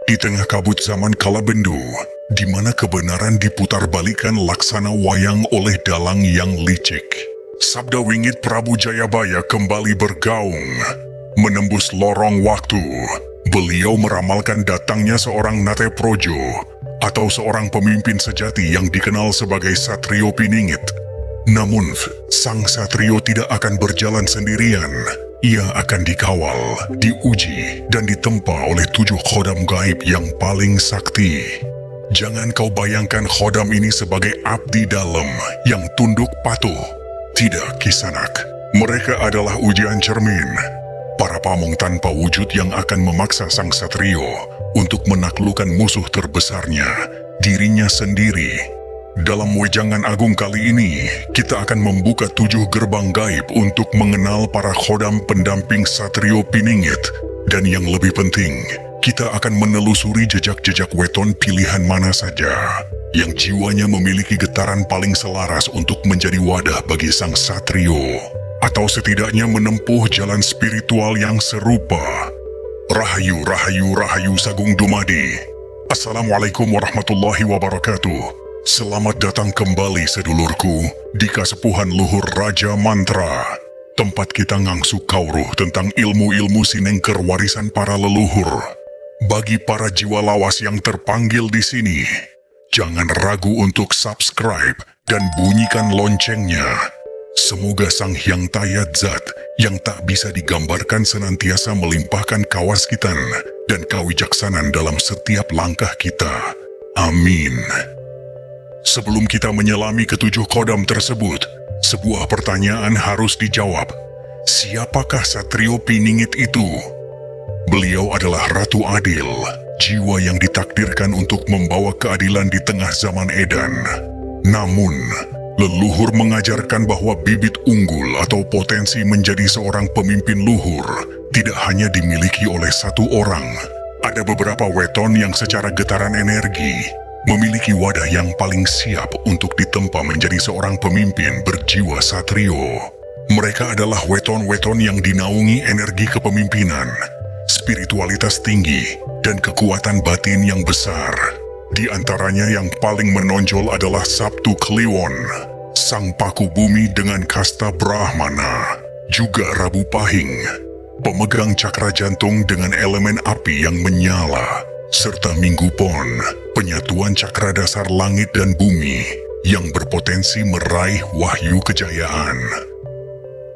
Di tengah kabut zaman kalabendu, di mana kebenaran diputarbalikan laksana wayang oleh dalang yang licik, sabda wingit Prabu Jayabaya kembali bergaung. Menembus lorong waktu, beliau meramalkan datangnya seorang Nateprojo, atau seorang pemimpin sejati yang dikenal sebagai Satrio Piningit. Namun, sang Satrio tidak akan berjalan sendirian. Ia akan dikawal, diuji, dan ditempa oleh 7 khodam gaib yang paling sakti. Jangan kau bayangkan khodam ini sebagai abdi dalam yang tunduk patuh. Tidak, Kisanak. Mereka adalah ujian cermin. Para pamong tanpa wujud yang akan memaksa sang Satrio untuk menaklukkan musuh terbesarnya, dirinya sendiri. Dalam wejangan agung kali ini, kita akan membuka 7 gerbang gaib untuk mengenal para khodam pendamping Satrio Piningit. Dan yang lebih penting, kita akan menelusuri jejak-jejak weton pilihan mana saja yang jiwanya memiliki getaran paling selaras untuk menjadi wadah bagi sang Satrio, atau setidaknya menempuh jalan spiritual yang serupa. Rahayu, Rahayu, Rahayu Sagung Dumadi. Assalamualaikum warahmatullahi wabarakatuh. Selamat datang kembali sedulurku di Kasepuhan Luhur Raja Mantra, tempat kita ngangsu kauruh tentang ilmu-ilmu sinengker warisan para leluhur. Bagi para jiwa lawas yang terpanggil di sini, jangan ragu untuk subscribe dan bunyikan loncengnya. Semoga Sang Hyang Tayat Zat yang tak bisa digambarkan senantiasa melimpahkan kawaskitan dan kawijaksanaan dalam setiap langkah kita. Amin. Sebelum kita menyelami ke-7 khodam tersebut, sebuah pertanyaan harus dijawab. Siapakah Satrio Piningit itu? Beliau adalah Ratu Adil, jiwa yang ditakdirkan untuk membawa keadilan di tengah zaman edan. Namun, leluhur mengajarkan bahwa bibit unggul atau potensi menjadi seorang pemimpin luhur tidak hanya dimiliki oleh satu orang. Ada beberapa weton yang secara getaran energi memiliki wadah yang paling siap untuk ditempa menjadi seorang pemimpin berjiwa satrio. Mereka adalah weton-weton yang dinaungi energi kepemimpinan, spiritualitas tinggi, dan kekuatan batin yang besar. Di antaranya yang paling menonjol adalah Sabtu Kliwon, sang paku bumi dengan kasta Brahmana, juga Rabu Pahing, pemegang cakra jantung dengan elemen api yang menyala, serta Minggu Pon, penyatuan cakra dasar langit dan bumi yang berpotensi meraih wahyu kejayaan.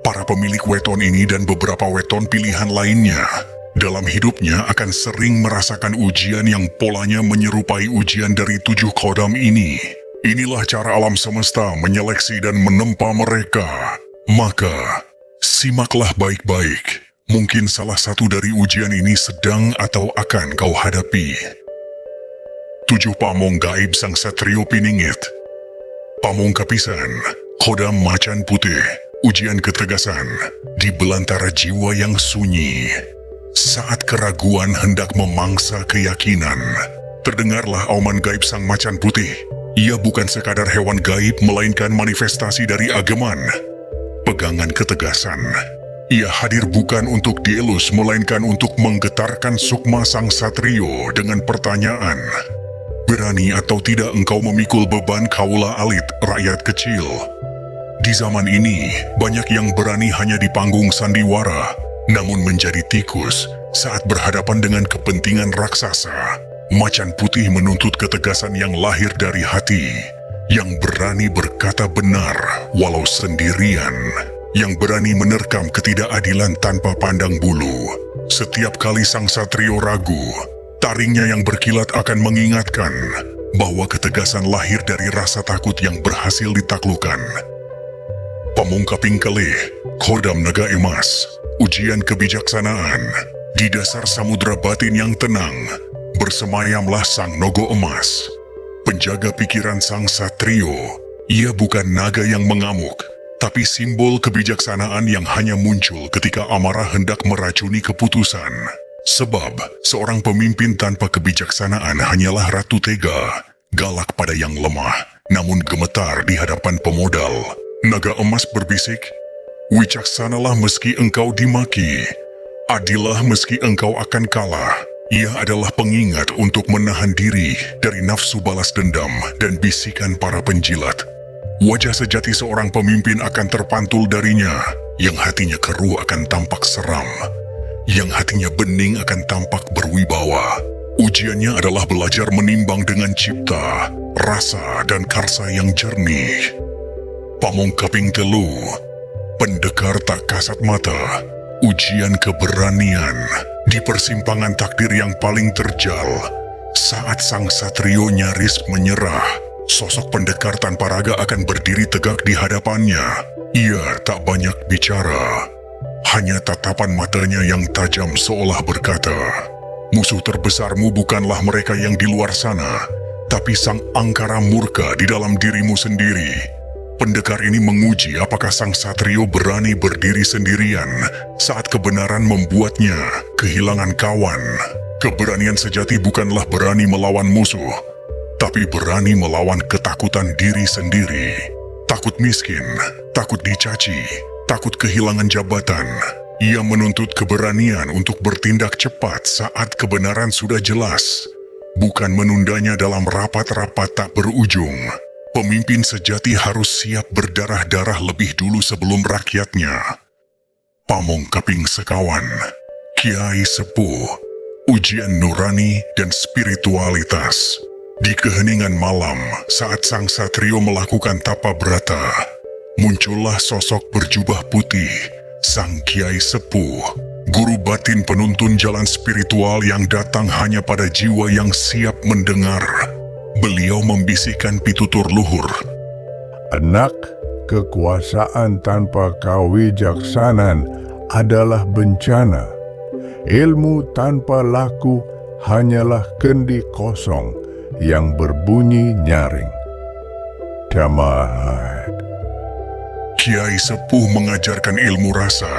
Para pemilik weton ini dan beberapa weton pilihan lainnya dalam hidupnya akan sering merasakan ujian yang polanya menyerupai ujian dari 7 khodam ini. Inilah cara alam semesta menyeleksi dan menempa mereka. Maka, simaklah baik-baik. Mungkin salah satu dari ujian ini sedang atau akan kau hadapi. 7 pamong gaib sang Satrio Piningit. Pamong kapisan, khodam macan putih, ujian ketegasan, di belantara jiwa yang sunyi. Saat keraguan hendak memangsa keyakinan, terdengarlah auman gaib sang macan putih. Ia bukan sekadar hewan gaib, melainkan manifestasi dari ageman. Pegangan ketegasan. Ia hadir bukan untuk dielus, melainkan untuk menggetarkan sukma sang Satrio dengan pertanyaan. Berani atau tidak engkau memikul beban kaula alit, rakyat kecil? Di zaman ini, banyak yang berani hanya di panggung sandiwara, namun menjadi tikus saat berhadapan dengan kepentingan raksasa. Macan putih menuntut ketegasan yang lahir dari hati, yang berani berkata benar walau sendirian, yang berani menerkam ketidakadilan tanpa pandang bulu. Setiap kali sang Satrio ragu, taringnya yang berkilat akan mengingatkan bahwa ketegasan lahir dari rasa takut yang berhasil ditaklukkan. Pamungkaping kelih, khodam naga emas, ujian kebijaksanaan. Di dasar samudra batin yang tenang, bersemayamlah sang nogo emas, penjaga pikiran sang Satrio. Ia bukan naga yang mengamuk, tapi simbol kebijaksanaan yang hanya muncul ketika amarah hendak meracuni keputusan. Sebab, seorang pemimpin tanpa kebijaksanaan hanyalah ratu tega, galak pada yang lemah, namun gemetar di hadapan pemodal. Naga emas berbisik, "Wicaksanalah meski engkau dimaki, adillah meski engkau akan kalah, Ia adalah pengingat untuk menahan diri dari nafsu balas dendam dan bisikan para penjilat. Wajah sejati seorang pemimpin akan terpantul darinya, yang hatinya keruh akan tampak seram, yang hatinya bening akan tampak berwibawa. Ujiannya adalah belajar menimbang dengan cipta, rasa, dan karsa yang jernih. Pamong Kaping Telu, pendekar tak kasat mata, ujian keberanian di persimpangan takdir yang paling terjal. Saat sang satrio nyaris menyerah, sosok pendekar tanpa raga akan berdiri tegak di hadapannya. Ia tak banyak bicara, hanya tatapan matanya yang tajam seolah berkata, "Musuh terbesarmu bukanlah mereka yang di luar sana, tapi sang angkara murka di dalam dirimu sendiri." Pendekar ini menguji apakah sang satrio berani berdiri sendirian saat kebenaran membuatnya kehilangan kawan. Keberanian sejati bukanlah berani melawan musuh, tapi berani melawan ketakutan diri sendiri. Takut miskin, takut dicaci, takut kehilangan jabatan. Ia menuntut keberanian untuk bertindak cepat saat kebenaran sudah jelas, bukan menundanya dalam rapat-rapat tak berujung. Pemimpin sejati harus siap berdarah-darah lebih dulu sebelum rakyatnya. Pamong Kaping Sekawan, Kiai Sepuh, ujian nurani dan spiritualitas. Di keheningan malam, saat sang satrio melakukan tapa brata, muncullah sosok berjubah putih, sang Kiai Sepuh, guru batin penuntun jalan spiritual yang datang hanya pada jiwa yang siap mendengar. Beliau membisikkan pitutur luhur. Anak, kekuasaan tanpa kewijaksanaan adalah bencana. Ilmu tanpa laku hanyalah kendi kosong yang berbunyi nyaring. Damai. Kiai Sepuh mengajarkan ilmu rasa,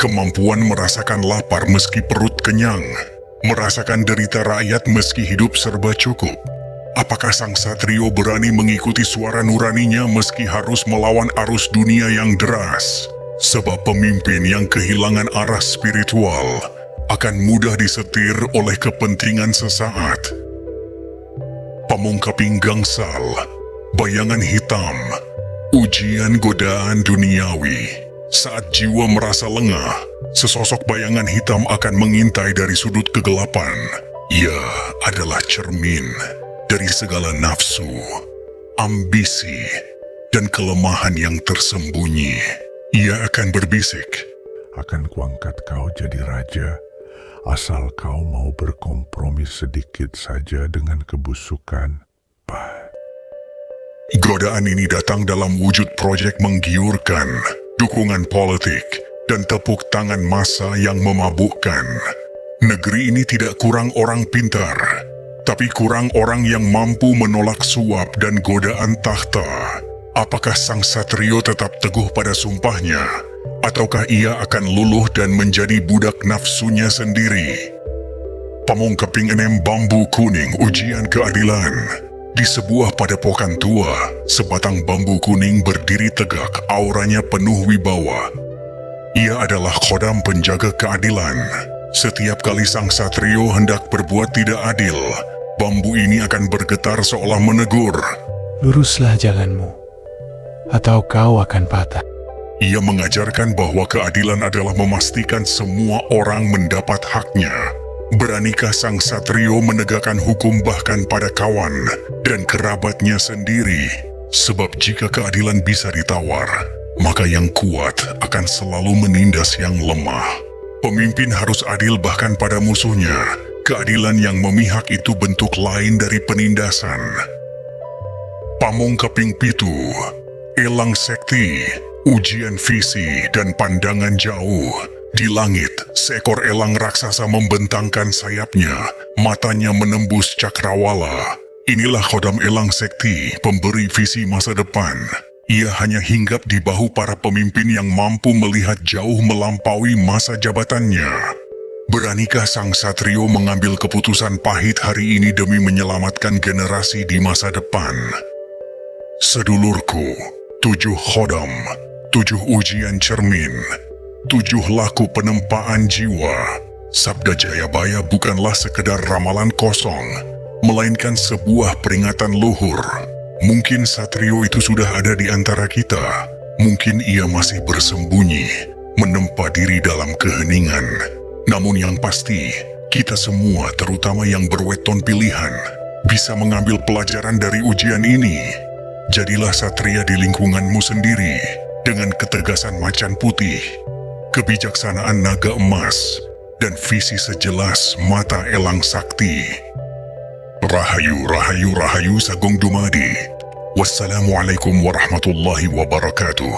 kemampuan merasakan lapar meski perut kenyang, merasakan derita rakyat meski hidup serba cukup. Apakah sang satrio berani mengikuti suara nuraninya meski harus melawan arus dunia yang deras? Sebab pemimpin yang kehilangan arah spiritual akan mudah disetir oleh kepentingan sesaat. Pamong Kaping Gangsal, bayangan hitam, ujian godaan duniawi. Saat jiwa merasa lengah, sesosok bayangan hitam akan mengintai dari sudut kegelapan. Ia adalah cermin dari segala nafsu, ambisi, dan kelemahan yang tersembunyi. Ia akan berbisik, Akan kuangkat kau jadi raja, asal kau mau berkompromi sedikit saja dengan kebusukan. godaan ini datang dalam wujud proyek menggiurkan, dukungan politik, dan tepuk tangan massa yang memabukkan. Negeri ini tidak kurang orang pintar, tapi kurang orang yang mampu menolak suap dan godaan tahta. Apakah sang satrio tetap teguh pada sumpahnya, ataukah ia akan luluh dan menjadi budak nafsunya sendiri? Pamong Kaping Enem Bambu Kuning, ujian keadilan. Di sebuah padepokan tua, sebatang bambu kuning berdiri tegak, auranya penuh wibawa. Ia adalah khodam penjaga keadilan. Setiap kali sang satrio hendak berbuat tidak adil, bambu ini akan bergetar seolah menegur. Luruslah jalanmu, atau kau akan patah. Ia mengajarkan bahwa keadilan adalah memastikan semua orang mendapat haknya. Beranikah sang satrio menegakkan hukum bahkan pada kawan dan kerabatnya sendiri? Sebab jika keadilan bisa ditawar, maka yang kuat akan selalu menindas yang lemah. Pemimpin harus adil bahkan pada musuhnya. Keadilan yang memihak itu bentuk lain dari penindasan. Pamong Kaping Pitu, Elang Sekti, ujian visi dan pandangan jauh. Di langit, seekor elang raksasa membentangkan sayapnya, matanya menembus cakrawala. Inilah khodam Elang Sekti, pemberi visi masa depan. Ia hanya hinggap di bahu para pemimpin yang mampu melihat jauh melampaui masa jabatannya. Beranikah sang satrio mengambil keputusan pahit hari ini demi menyelamatkan generasi di masa depan? Sedulurku, 7 khodam, 7 ujian cermin, 7 laku penempaan jiwa. Sabda Jayabaya bukanlah sekedar ramalan kosong, melainkan sebuah peringatan luhur. Mungkin Satrio itu sudah ada di antara kita. Mungkin ia masih bersembunyi, menempa diri dalam keheningan. Namun yang pasti, kita semua, terutama yang berweton pilihan, bisa mengambil pelajaran dari ujian ini. Jadilah satria di lingkunganmu sendiri, dengan ketegasan macan putih, kebijaksanaan naga emas, dan visi sejelas mata elang sakti. Rahayu, rahayu, rahayu sagung dumadi. Wassalamualaikum warahmatullahi wabarakatuh.